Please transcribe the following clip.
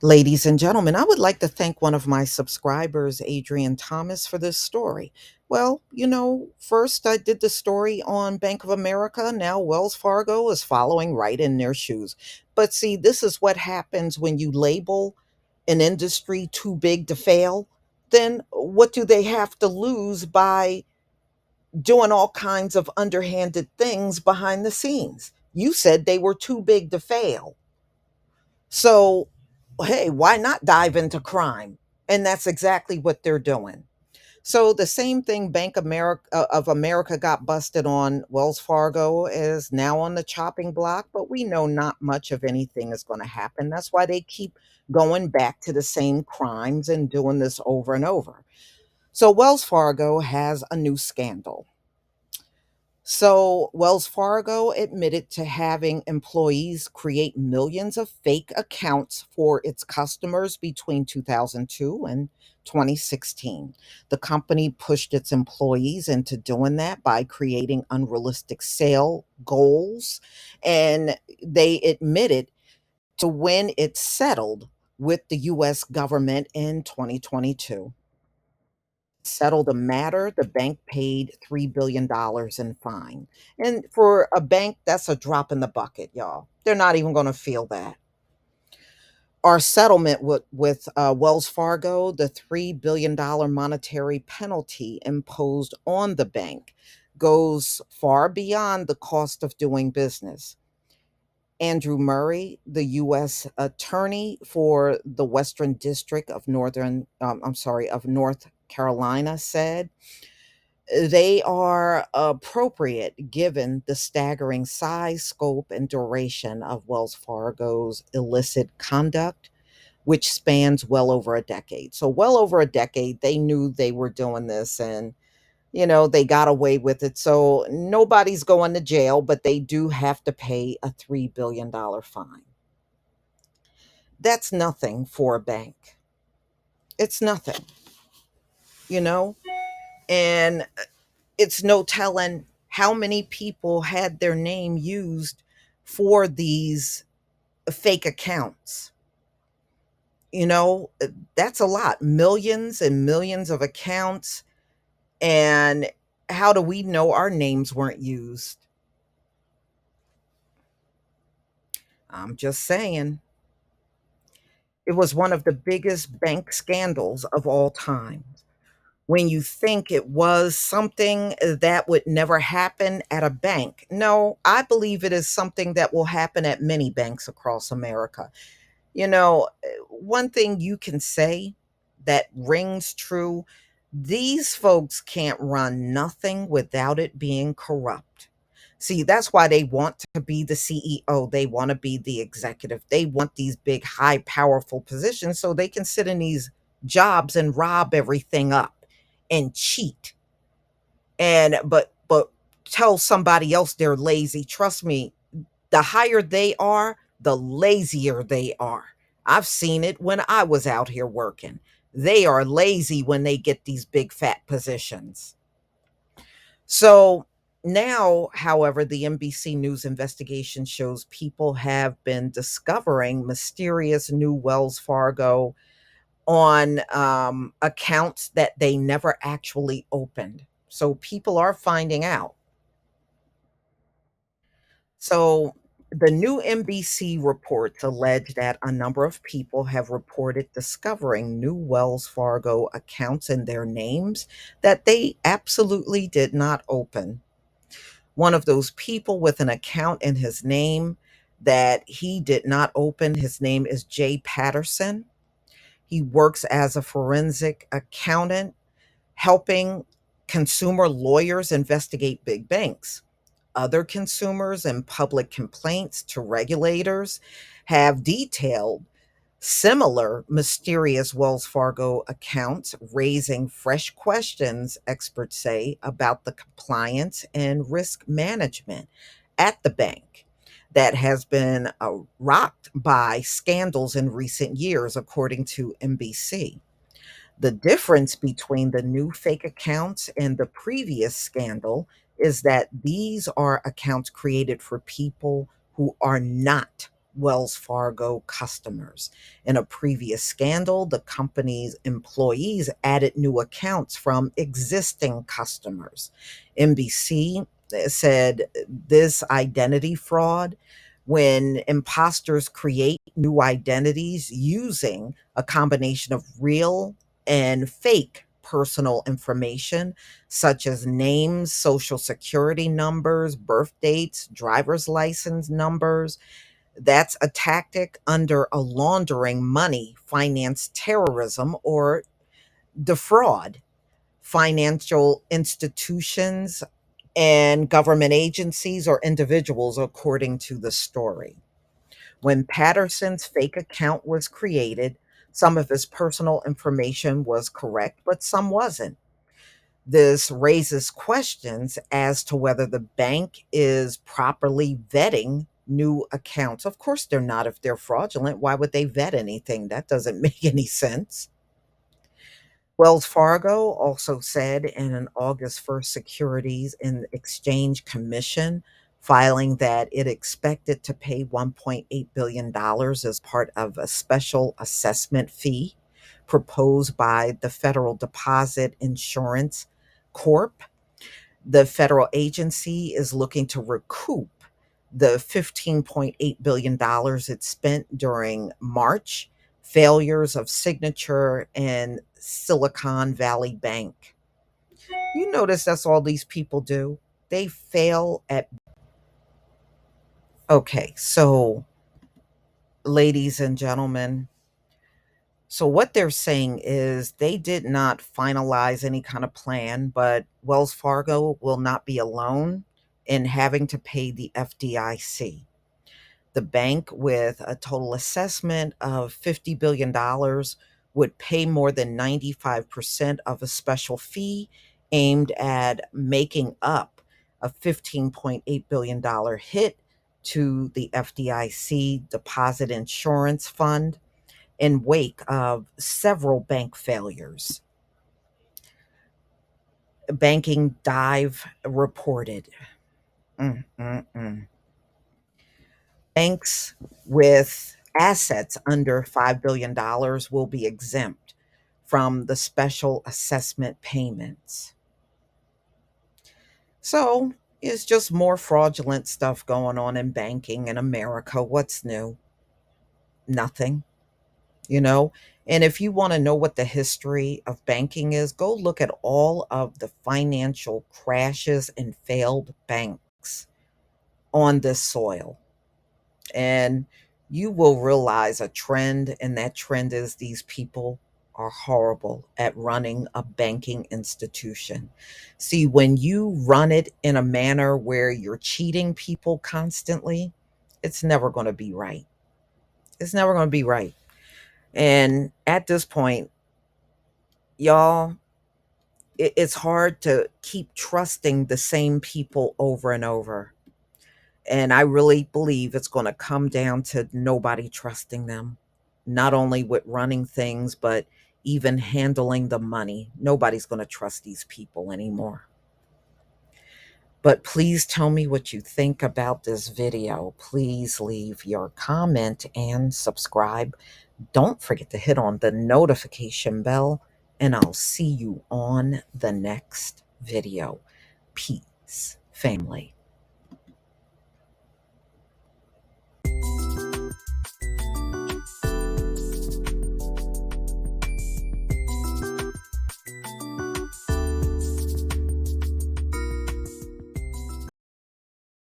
Ladies and gentlemen, I would like to thank one of my subscribers, Adrian Thomas, for this story. Well, first I did the story on Bank of America. Now Wells Fargo is following right in their shoes. But see, this is what happens when you label an industry too big to fail. Then what do they have to lose by doing all kinds of underhanded things behind the scenes? You said they were too big to fail. So, hey, why not dive into crime? And that's exactly what they're doing. So the same thing Bank America of America got busted on, Wells Fargo is now on the chopping block, but we know not much of anything is going to happen. That's why they keep going back to the same crimes and doing this over and over. So Wells Fargo has a new scandal. So, Wells Fargo admitted to having employees create millions of fake accounts for its customers between 2002 and 2016. The company pushed its employees into doing that by creating unrealistic sale goals, and they admitted to when it settled with the US government in 2022. Settle the matter, the bank paid $3 billion in fine. And for a bank, that's a drop in the bucket, y'all. They're not even going to feel that. Our settlement with Wells Fargo, the $3 billion monetary penalty imposed on the bank, goes far beyond the cost of doing business. Andrew Murray, the U.S. attorney for the Western District of of North Carolina, said they are appropriate given the staggering size, scope, and duration of Wells Fargo's illicit conduct, which spans well over a decade. So, well over a decade, they knew they were doing this and they got away with it. So, nobody's going to jail, but they do have to pay a $3 billion fine. That's nothing for a bank. It's nothing, you know? And it's no telling how many people had their name used for these fake accounts. That's a lot. Millions and millions of accounts. And how do we know our names weren't used? I'm just saying. It was one of the biggest bank scandals of all time. When you think it was something that would never happen at a bank. No, I believe it is something that will happen at many banks across America. One thing you can say that rings true, these folks can't run nothing without it being corrupt. See, that's why they want to be the CEO. They want to be the executive. They want these big, high, powerful positions so they can sit in these jobs and rob everything up and cheat but tell somebody else they're lazy. Trust me, the higher they are, the lazier they are. I've seen it when I was out here working. They are lazy when they get these big fat positions. So now, however, the NBC News investigation shows people have been discovering mysterious new Wells Fargo on accounts that they never actually opened. So people are finding out. So the new NBC reports allege that a number of people have reported discovering new Wells Fargo accounts in their names that they absolutely did not open. One of those people with an account in his name that he did not open, his name is Jay Patterson. He works as a forensic accountant, helping consumer lawyers investigate big banks. Other consumers and public complaints to regulators have detailed similar mysterious Wells Fargo accounts, raising fresh questions, experts say, about the compliance and risk management at the bank that has been rocked by scandals in recent years, according to NBC. The difference between the new fake accounts and the previous scandal is that these are accounts created for people who are not Wells Fargo customers. In a previous scandal, the company's employees added new accounts from existing customers. NBC said this identity fraud, when imposters create new identities using a combination of real and fake personal information, such as names, social security numbers, birth dates, driver's license numbers. That's a tactic under a laundering money, finance terrorism, or defraud financial institutions and government agencies or individuals, according to the story. When Patterson's fake account was created, some of his personal information was correct, but some wasn't. This raises questions as to whether the bank is properly vetting new accounts. Of course, they're not. If they're fraudulent, why would they vet anything? That doesn't make any sense. Wells Fargo also said in an August 1st Securities and Exchange Commission filing that it expected to pay $1.8 billion as part of a special assessment fee proposed by the Federal Deposit Insurance Corp. The federal agency is looking to recoup the $15.8 billion dollars it spent during March failures of Signature and Silicon Valley Bank. You notice that's all these people do. They fail at. Okay, so ladies and gentlemen, so what they're saying is they did not finalize any kind of plan, but Wells Fargo will not be alone in having to pay the FDIC. The bank, with a total assessment of $50 billion, would pay more than 95% of a special fee aimed at making up a $15.8 billion hit to the FDIC Deposit Insurance Fund in wake of several bank failures. Banking Dive reported. Mm, mm, mm. Banks with assets under $5 billion will be exempt from the special assessment payments. So it's just more fraudulent stuff going on in banking in America. What's new? Nothing, you know? And if you want to know what the history of banking is, go look at all of the financial crashes and failed banks on this soil. And you will realize a trend, and that trend is these people are horrible at running a banking institution. See, when you run it in a manner where you're cheating people constantly, it's never going to be right. It's never going to be right. And at this point, y'all, it's hard to keep trusting the same people over and over. And I really believe it's going to come down to nobody trusting them, not only with running things, but even handling the money. Nobody's going to trust these people anymore. But please tell me what you think about this video. Please leave your comment and subscribe. Don't forget to hit on the notification bell, and I'll see you on the next video. Peace, family.